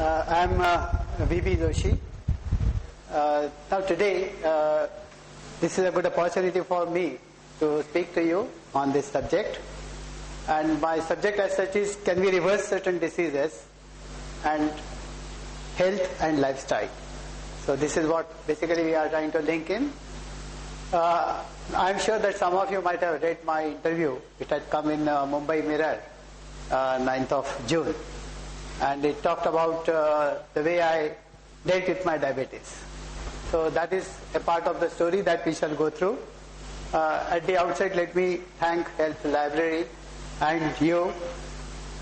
I'm VP Joshi. Now today, this is a good opportunity for me to speak to you on this subject. And my subject as such is, can we reverse certain diseases and health and lifestyle? So this is what basically we are trying to link in. I'm sure that some of you might have read my interview. It had come in Mumbai Mirror, 9th of June. And it talked about the way I dealt with my diabetes. So that is a part of the story that we shall go through. At the outset, let me thank Health Library and you.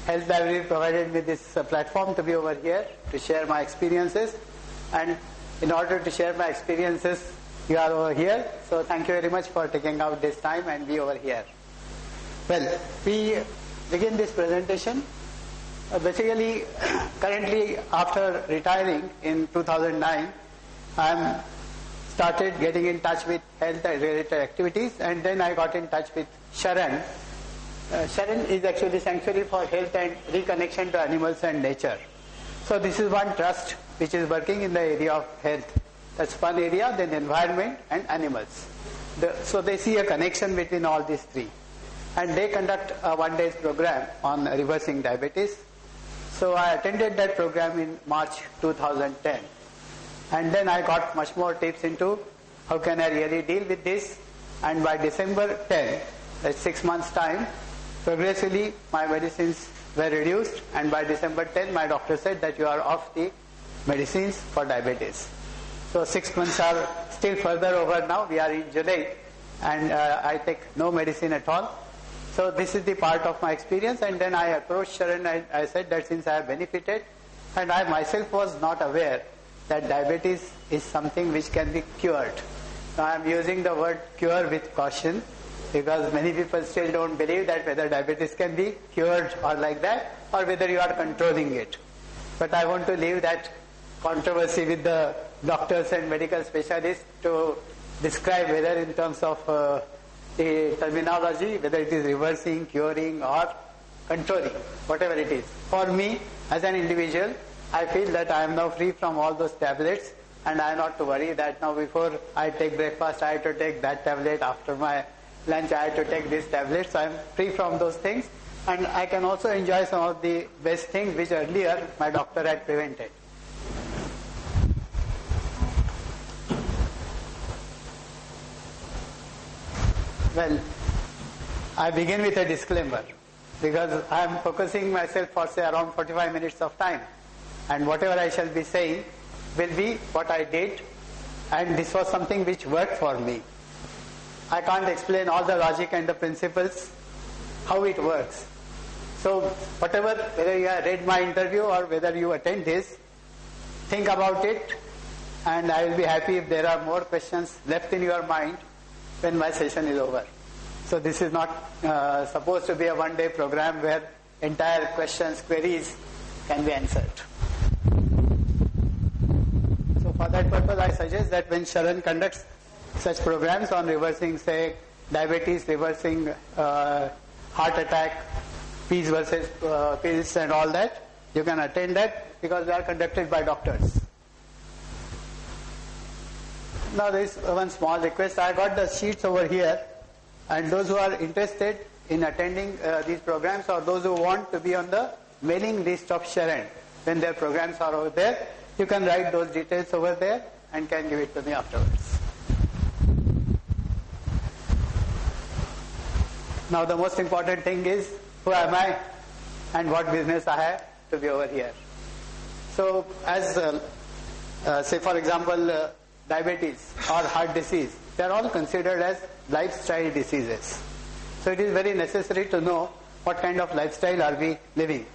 Health Library provided me this platform to be over here to share my experiences. And in order to share my experiences, you are over here. So thank you very much for taking out this time and be over here. Well, we begin this presentation. Basically, currently after retiring in 2009, I started getting in touch with health-related activities, and then I got in touch with Sharan. Sharan is actually Sanctuary for Health and Reconnection to Animals and Nature. So this is one trust which is working in the area of health. That's one area, then environment and animals. So they see a connection between all these three. And they conduct a one-day program on reversing diabetes. So I attended that program in March 2010. And then I got much more tips into how can I really deal with this. And by December 10, that's 6 months time, progressively my medicines were reduced. And by December 10, my doctor said that you are off the medicines for diabetes. So 6 months are still further over now. We are in July. And I take no medicine at all. So this is the part of my experience, and then I approached Sharan and I said that since I have benefited, and I myself was not aware that diabetes is something which can be cured. Now I am using the word cure with caution, because many people still don't believe that whether diabetes can be cured or like that, or whether you are controlling it. But I want to leave that controversy with the doctors and medical specialists to describe whether in terms of the terminology, whether it is reversing, curing or controlling, whatever it is. For me, as an individual, I feel that I am now free from all those tablets, and I am not to worry that now before I take breakfast, I have to take that tablet, after my lunch I have to take this tablet. So I am free from those things, and I can also enjoy some of the best things which earlier my doctor had prevented. Well, I begin with a disclaimer, because I am focusing myself for say around 45 minutes of time, and whatever I shall be saying will be what I did, and this was something which worked for me. I can't explain all the logic and the principles, how it works. So whatever, whether you have read my interview or whether you attend this, think about it, and I will be happy if there are more questions left in your mind when my session is over. So this is not supposed to be a one-day program where entire questions, queries can be answered. So for that purpose, I suggest that when Sharan conducts such programs on reversing, say, diabetes, reversing heart attack, pills versus pills and all that, you can attend that, because they are conducted by doctors. Now there is one small request. I got the sheets over here, and those who are interested in attending these programs, or those who want to be on the mailing list of Sharan when their programs are over there, you can write those details over there and can give it to me afterwards. Now the most important thing is, who am I and what business I have to be over here. So as say for example diabetes or heart disease, they are all considered as lifestyle diseases. So it is very necessary to know what kind of lifestyle are we living.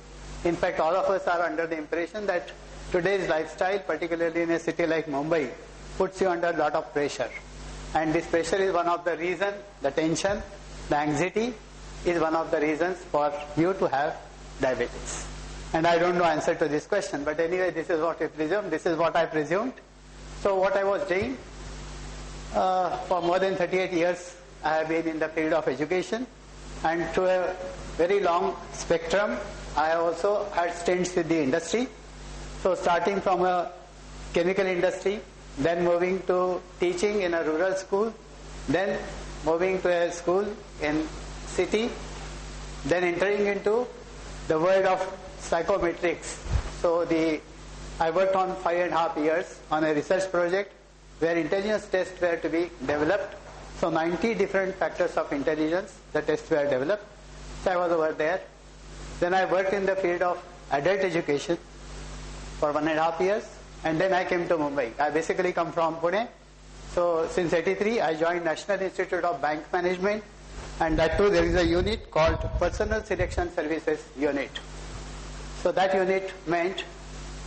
In fact, all of us are under the impression that today's lifestyle, particularly in a city like Mumbai, puts you under a lot of pressure. And this pressure is one of the reasons, the tension, the anxiety is one of the reasons for you to have diabetes. And I don't know answer to this question, but anyway, this is what I presume, this is what I presumed. So what I was doing, for more than 38 years, I have been in the field of education, and through a very long spectrum, I have also had stints with the industry. So starting from a chemical industry, then moving to teaching in a rural school, then moving to a school in city, then entering into the world of psychometrics. So I worked on 5.5 years on a research project where intelligence tests were to be developed. So 90 different factors of intelligence, the tests were developed. So I was over there. Then I worked in the field of adult education for 1.5 years, and then I came to Mumbai. I basically come from Pune. So since '83, I joined National Institute of Bank Management, and that too there is a unit called Personal Selection Services Unit. So that unit meant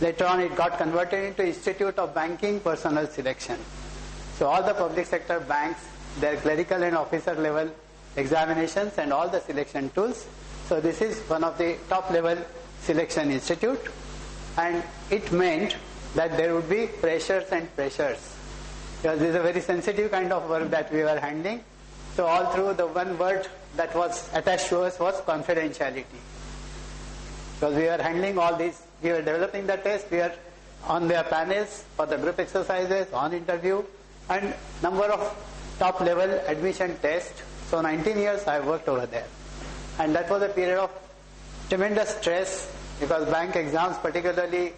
later on it got converted into Institute of Banking Personnel Selection. So all the public sector banks, their clerical and officer level examinations and all the selection tools. So this is one of the top level selection institute, and it meant that there would be pressures and pressures. Because this is a very sensitive kind of work that we were handling. So all through the one word that was attached to us was confidentiality. Because we were handling all these, we were developing the test, we were on their panels for the group exercises, on interview, and number of top level admission tests. So 19 years I worked over there. And that was a period of tremendous stress, because bank exams, particularly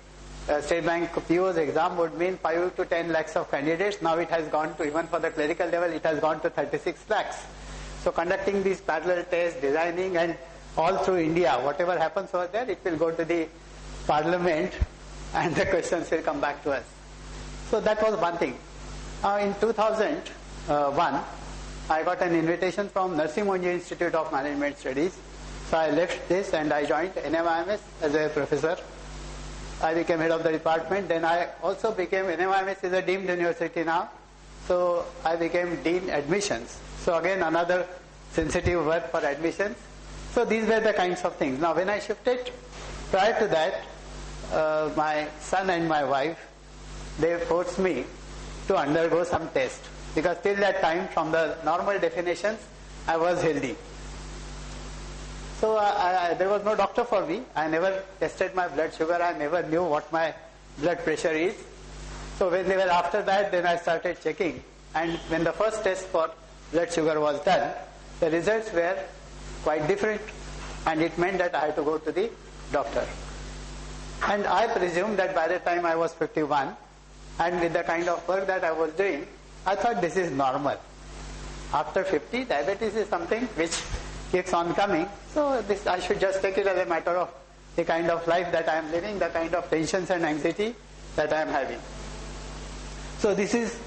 State Bank PO's exam, would mean 5 to 10 lakhs of candidates. Now it has gone to, even for the clerical level, it has gone to 36 lakhs. So conducting these parallel tests, designing, and all through India, whatever happens over there, it will go to the parliament and the questions will come back to us. So that was one thing. In 2001, I got an invitation from Narsi Monji Institute of Management Studies. So I left this and I joined NMIMS as a professor. I became head of the department. Then I also became, NMIMS is a deemed university now. So I became Dean Admissions. So again another sensitive work for admissions. So these were the kinds of things. Now when I shifted, prior to that, my son and my wife, they forced me to undergo some test. Because till that time, from the normal definitions, I was healthy. So there was no doctor for me. I never tested my blood sugar. I never knew what my blood pressure is. So when they were after that, then I started checking. And when the first test for blood sugar was done, the results were quite different. And it meant that I had to go to the doctor. And I presumed that by the time I was 51, and with the kind of work that I was doing, I thought this is normal. After 50, diabetes is something which keeps on coming. So this, I should just take it as a matter of the kind of life that I am living, the kind of tensions and anxiety that I am having. So this is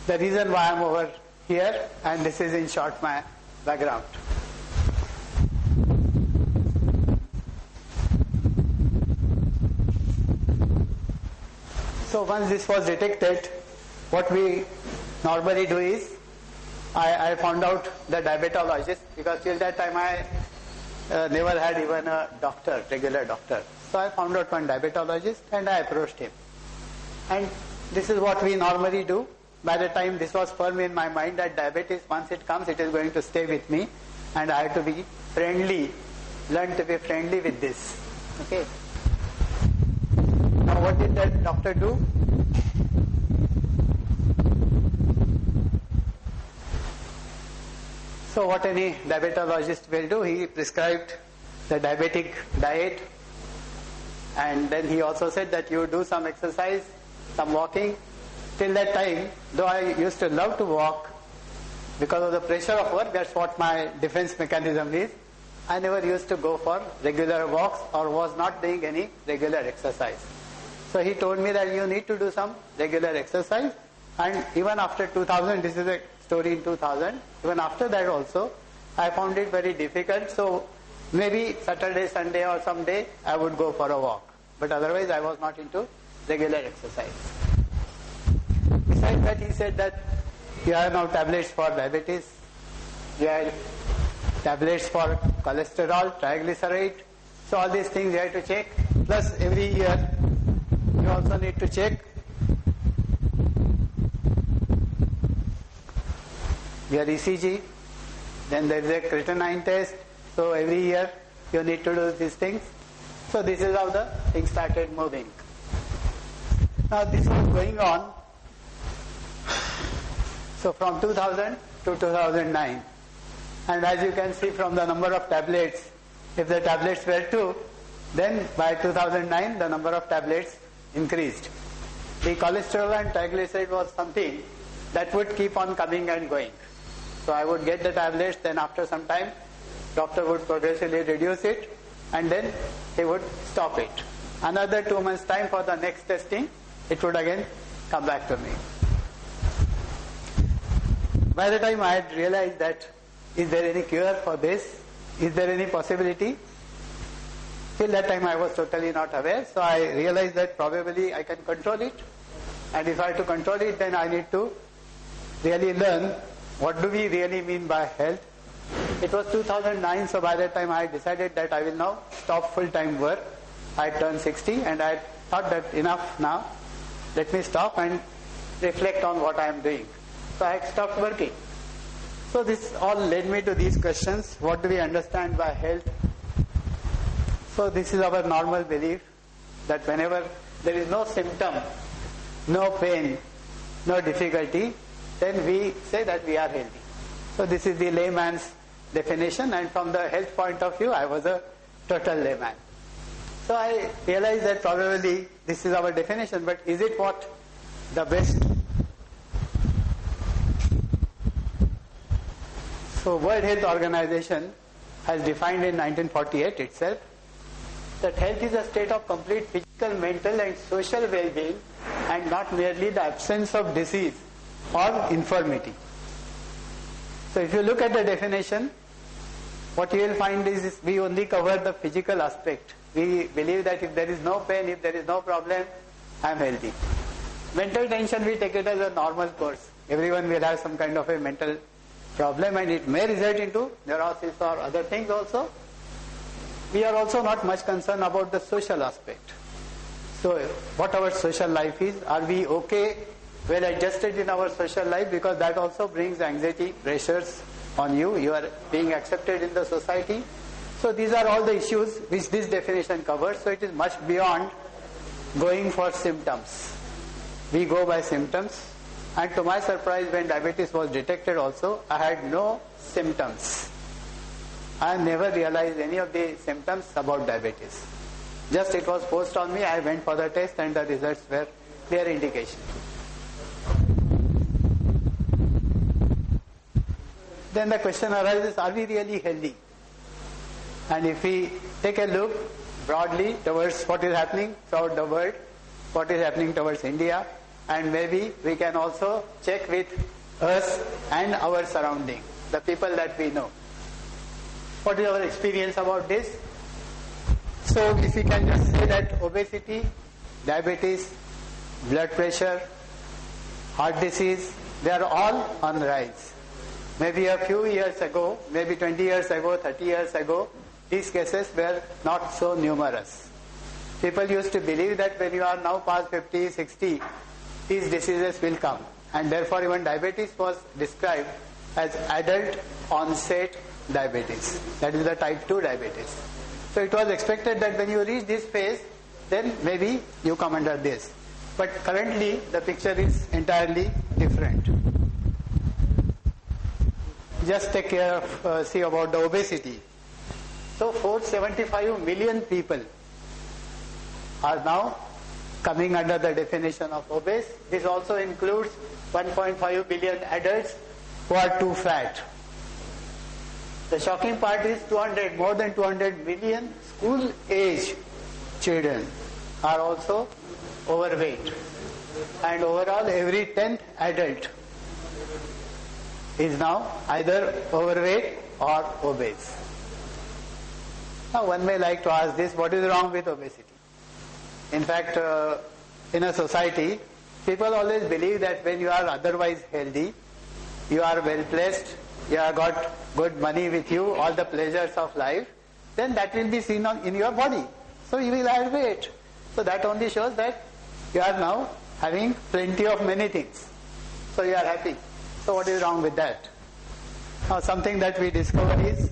the reason why I am over here, and this is in short my background. So once this was detected, what we normally do is, I found out the diabetologist, because till that time I never had even a doctor, regular doctor. So I found out one diabetologist and I approached him. And this is what we normally do. By the time this was firm in my mind that diabetes, once it comes, it is going to stay with me, and I have to be friendly, learn to be friendly with this. Okay. Now what did that doctor do? So what any diabetologist will do, he prescribed the diabetic diet, and then he also said that you do some exercise, some walking. Till that time, though I used to love to walk, because of the pressure of work, that's what my defense mechanism is, I never used to go for regular walks or was not doing any regular exercise. So he told me that you need to do some regular exercise, and even after 2000, this is a story in 2000, even after that also, I found it very difficult. So maybe Saturday, Sunday or some day, I would go for a walk. But otherwise, I was not into regular exercise. Besides that, he said that you have now tablets for diabetes, you have tablets for cholesterol, triglyceride. So all these things you have to check. Plus every year, you also need to check your ECG, then there is a creatinine test. So every year you need to do these things. So this is how the thing started moving. Now this was going on, so from 2000 to 2009, and as you can see from the number of tablets, if the tablets were 2, then by 2009 the number of tablets increased. The cholesterol and triglyceride was something that would keep on coming and going. So I would get the tablets, then after some time doctor would progressively reduce it, and then he would stop it. Another 2 months time for the next testing, it would again come back to me. By the time I had realized that, is there any cure for this? Is there any possibility? Till that time I was totally not aware, so I realized that probably I can control it, and if I have to control it, then I need to really learn what do we really mean by health. It was 2009, so by that time I decided that I will now stop full-time work. I turned 60 and I thought that enough now, let me stop and reflect on what I am doing. So I stopped working. So this all led me to these questions. What do we understand by health? So this is our normal belief that whenever there is no symptom, no pain, no difficulty, then we say that we are healthy. So this is the layman's definition, and from the health point of view, I was a total layman. So I realized that probably this is our definition, but is it what the best? So World Health Organization has defined in 1948 itself that health is a state of complete physical, mental and social well-being, and not merely the absence of disease or infirmity. So if you look at the definition, what you will find is we only cover the physical aspect. We believe that if there is no pain, if there is no problem, I am healthy. Mental tension, we take it as a normal course. Everyone will have some kind of a mental problem, and it may result into neurosis or other things also. We are also not much concerned about the social aspect. So what our social life is, are we okay, well adjusted in our social life, because that also brings anxiety, pressures on you. You are being accepted in the society. So these are all the issues which this definition covers. So it is much beyond going for symptoms. We go by symptoms, and to my surprise, when diabetes was detected also, I had no symptoms. I never realized any of the symptoms about diabetes. Just it was forced on me, I went for the test and the results were clear indication. Then the question arises, are we really healthy? And if we take a look broadly towards what is happening throughout the world, what is happening towards India, and maybe we can also check with us and our surrounding, the people that we know. What is our experience about this? So if we can just say that obesity, diabetes, blood pressure, heart disease, they are all on the rise. Maybe a few years ago, maybe 20 years ago, 30 years ago, these cases were not so numerous. People used to believe that when you are now past 50, 60, these diseases will come. And therefore even diabetes was described as adult onset diabetes. That is the type 2 diabetes. So it was expected that when you reach this phase, then maybe you come under this. But currently the picture is entirely different. Just take care of, see about the obesity. So 475 million people are now coming under the definition of obese. This also includes 1.5 billion adults who are too fat. The shocking part is more than 200 million school-age children are also overweight. And overall, every 10th adult is now either overweight or obese. Now one may like to ask this, what is wrong with obesity? In fact, in a society, people always believe that when you are otherwise healthy, you are well placed, you have got good money with you, all the pleasures of life, then that will be seen in your body. So you will add weight. So that only shows that you are now having plenty of many things. So you are happy. So what is wrong with that? Now something that we discover is